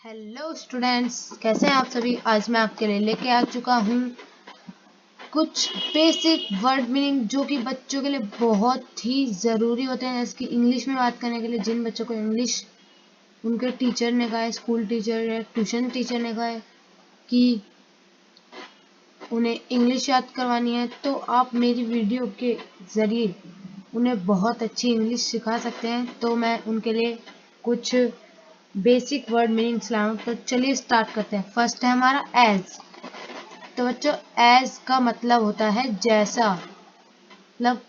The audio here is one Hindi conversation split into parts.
हेलो स्टूडेंट्स, कैसे हैं आप सभी। आज मैं आपके लिए लेके आ चुका हूँ कुछ बेसिक वर्ड मीनिंग जो कि बच्चों के लिए बहुत ही ज़रूरी होते हैं। जैसे कि इंग्लिश में बात करने के लिए जिन बच्चों को इंग्लिश उनके टीचर ने कहा है, स्कूल टीचर या ट्यूशन टीचर ने कहा है कि उन्हें इंग्लिश याद करवानी है, तो आप मेरी वीडियो के ज़रिए उन्हें बहुत अच्छी इंग्लिश सिखा सकते हैं। तो मैं उनके लिए कुछ बेसिक वर्ड मीनिंग्स लाया हूं। तो चलिए स्टार्ट करते हैं। फर्स्ट है हमारा एज। तो बच्चों, एज का मतलब होता है जैसा, मतलब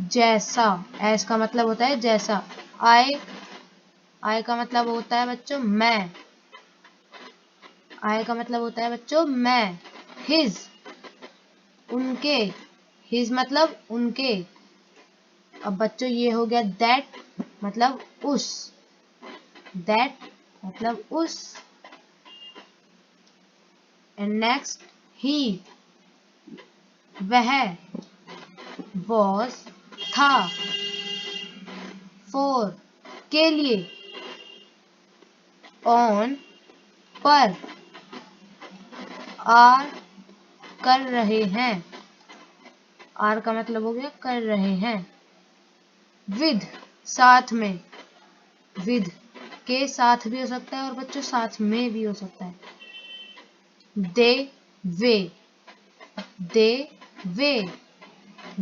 जैसा। एज का मतलब होता है जैसा। आई का मतलब होता है बच्चों मैं। आई का मतलब होता है बच्चों मैं। हिज, उनके। हिज मतलब उनके। अब बच्चों ये हो गया दैट, मतलब उस। दैट मतलब उस। एंड नेक्स्ट ही, वह। वॉज, था। फॉर, के लिए। ऑन, पर। आर, कर रहे हैं। आर का मतलब हो गया कर रहे हैं। विद, साथ में। विद के साथ भी हो सकता है और बच्चों साथ में भी हो सकता है। दे, वे। दे, वे।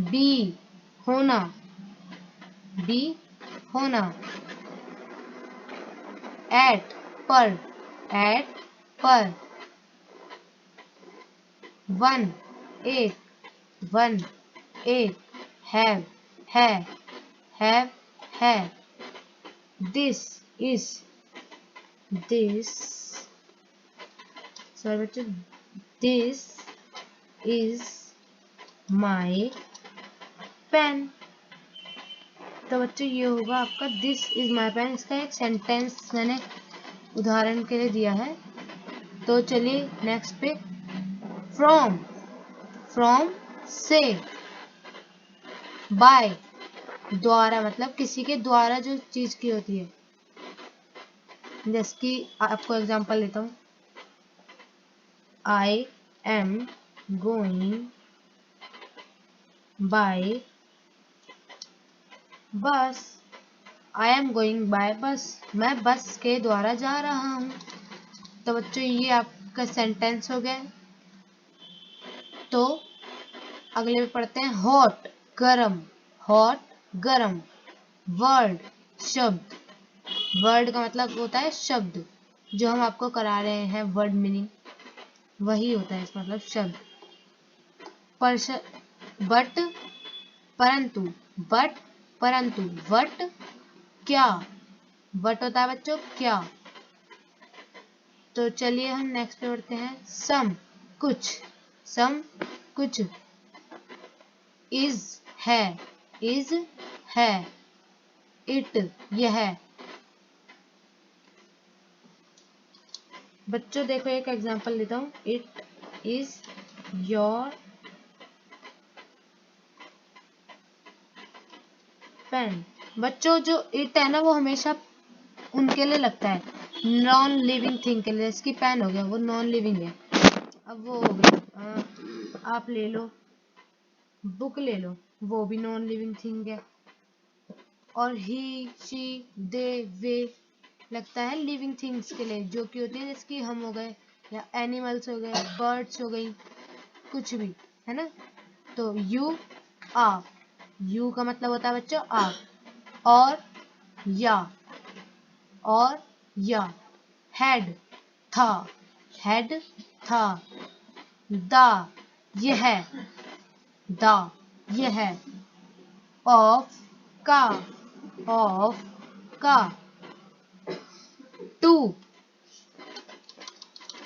बी, होना। बी, होना। एट, पर। एट, पर। वन, एक। वन, एक। हैव, है। हैव, है। This is. दिस, सॉरी बच्चों, दिस इज माई पेन। तो बच्चों ये होगा आपका दिस इज माई पेन। इसका एक सेंटेंस मैंने उदाहरण के लिए दिया है। तो चलिए नेक्स्ट पे। फ्रॉम, फ्रॉम से। बाय, द्वारा, मतलब किसी के द्वारा जो चीज की होती है। जैसे कि आपको एग्जांपल देता हूँ। आई एम गोइंग बाय बस। आई एम गोइंग बाय बस, मैं बस के द्वारा जा रहा हूँ। तो बच्चों ये आपका सेंटेंस हो गया। तो अगले में पढ़ते हैं हॉट, गरम। हॉट, गरम। वर्ड, शब्द। वर्ड का मतलब होता है शब्द। जो हम आपको करा रहे हैं वर्ड मीनिंग, वही होता है इसका मतलब शब्द। बट, परंतु। बट, परंतु। वट, क्या। वट होता है बच्चों क्या। तो चलिए हम नेक्स्ट पे बढ़ते हैं। सम, कुछ। सम, कुछ। इज, है। इज, है। इट, यह। बच्चों देखो एक एग्जांपल देता हूँ। It is your pen. बच्चों जो इट है ना, वो हमेशा उनके लिए लगता है, नॉन लिविंग थिंग के लिए। इसकी पेन हो गया, वो नॉन लिविंग है। अब वो हो गया, आप ले लो, बुक ले लो, वो भी नॉन लिविंग थिंग है। और ही, शी, दे, वे लगता है लिविंग थिंग्स के लिए, जो कि होती है जैसे कि हम हो गए, या एनिमल्स हो गए, बर्ड्स हो गई, कुछ भी, है ना। तो यू, आप। यू का मतलब होता है बच्चों आप। और या, और या। हेड, था। हेड, था। दा, यह। दा, यह। ऑफ, का। ऑफ, का। टू,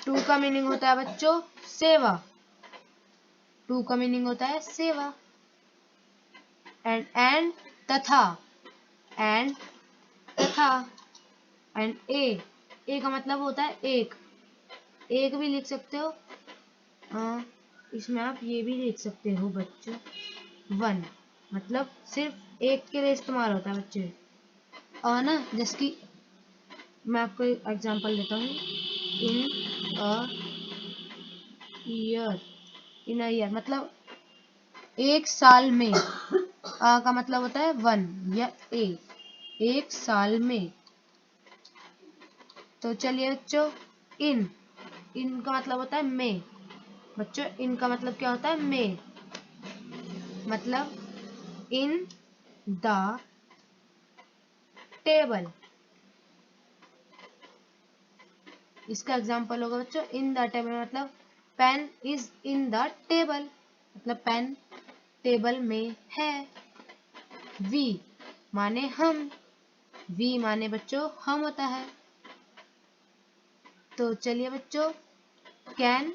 टू का मीनिंग होता है बच्चों सेवा। टू का मीनिंग होता है सेवा। एंड तथा। एंड तथा। एंड ए का मतलब होता है एक। एक भी लिख सकते हो। इसमें आप ये भी लिख सकते हो बच्चों, वन, मतलब सिर्फ एक के लिए इस्तेमाल होता है बच्चे। और ना जैसे कि मैं आपको एग्जांपल देता हूँ। इन a year, in a year मतलब एक साल में। का मतलब होता है 1 या एक साल में। तो चलिए बच्चों, इन का मतलब होता है में। बच्चों इन का मतलब क्या होता है? में। मतलब इन द टेबल। इसका एग्जांपल होगा बच्चों इन द टेबल मतलब pen is in the table, मतलब पेन टेबल में है। वी माने हम, वी माने बच्चों हम होता है। तो चलिए बच्चों, कैन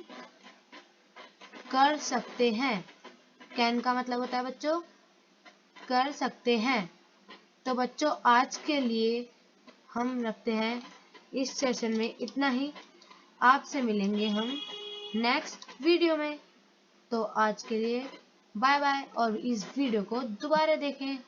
कर सकते हैं। कैन का मतलब होता है बच्चों कर सकते हैं। तो बच्चों आज के लिए हम रखते हैं इस सेशन में इतना ही। आपसे मिलेंगे हम नेक्स्ट वीडियो में। तो आज के लिए बाय बाय, और इस वीडियो को दोबारा देखें।